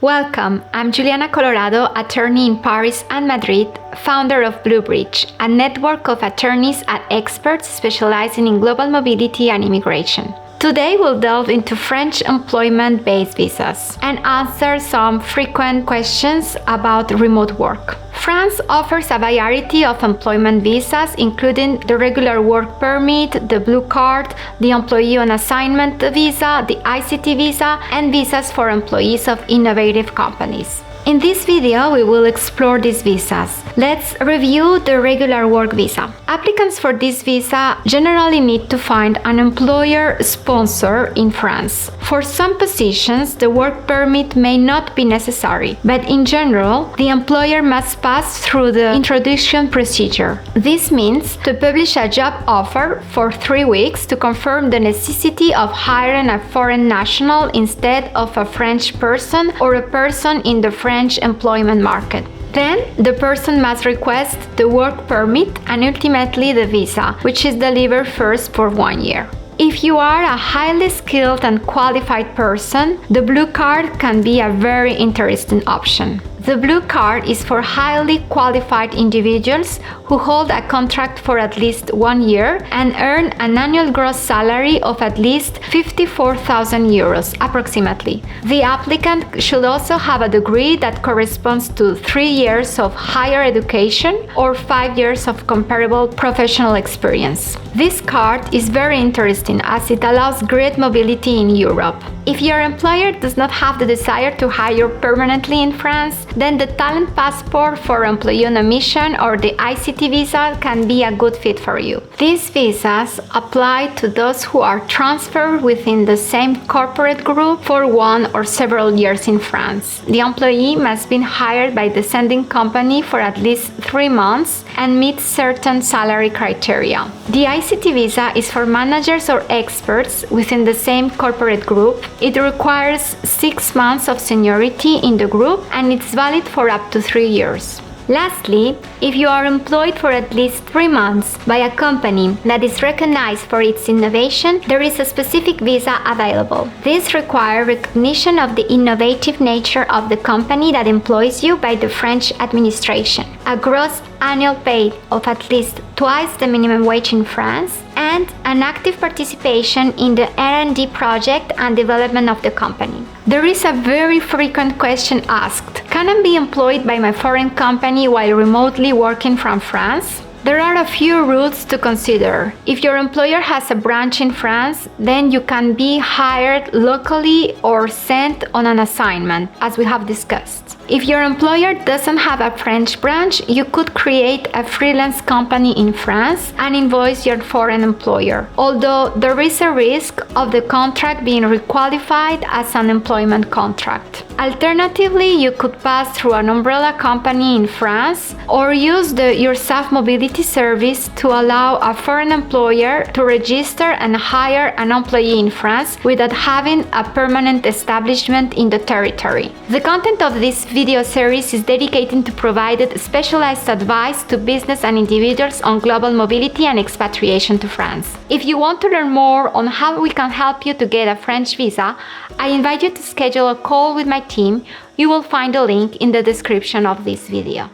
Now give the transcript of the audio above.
Welcome, I'm Juliana Colorado, attorney in Paris and Madrid, founder of Blue Bridge, a network of attorneys and experts specializing in global mobility and immigration. Today we'll delve into French employment-based visas and answer some frequent questions about remote work. France offers a variety of employment visas, including the regular work permit, the blue card, the employee on assignment visa, the ICT visa, and visas for employees of innovative companies. In this video, we will explore these visas. Let's review the regular work visa. Applicants for this visa generally need to find an employer sponsor in France. For some positions, the work permit may not be necessary, but in general, the employer must pass through the introduction procedure. This means to publish a job offer for 3 weeks to confirm the necessity of hiring a foreign national instead of a French person or a person in the French employment market. Then, the person must request the work permit and ultimately the visa, which is delivered first for 1 year. If you are a highly skilled and qualified person, the blue card can be a very interesting option. The blue card is for highly qualified individuals who hold a contract for at least 1 year and earn an annual gross salary of at least 54,000 euros approximately. The applicant should also have a degree that corresponds to 3 years of higher education or 5 years of comparable professional experience. This card is very interesting as it allows great mobility in Europe. If your employer does not have the desire to hire permanently in France, then the talent passport for employee on a mission or the ICT visa can be a good fit for you. These visas apply to those who are transferred within the same corporate group for 1 or several years in France. The employee must be hired by the sending company for at least 3 months and meet certain salary criteria. The ICT visa is for managers or experts within the same corporate group. It requires 6 months of seniority in the group and it's valid for up to 3 years. Lastly, if you are employed for at least 3 months by a company that is recognized for its innovation, there is a specific visa available. This requires recognition of the innovative nature of the company that employs you by the French administration, a gross annual pay of at least twice the minimum wage in France, and an active participation in the R&D project and development of the company. There is a very frequent question asked: can I be employed by my foreign company while remotely working from France? There are a few rules to consider. If your employer has a branch in France, then you can be hired locally or sent on an assignment, as we have discussed. If your employer doesn't have a French branch, you could create a freelance company in France and invoice your foreign employer, although there is a risk of the contract being requalified as an employment contract. Alternatively, you could pass through an umbrella company in France or use the Yourself Mobility service to allow a foreign employer to register and hire an employee in France without having a permanent establishment in the territory. The content of this video series is dedicated to provide specialized advice to business and individuals on global mobility and expatriation to France. If you want to learn more on how we can help you to get a French visa, I invite you to schedule a call with my team. You will find a link in the description of this video.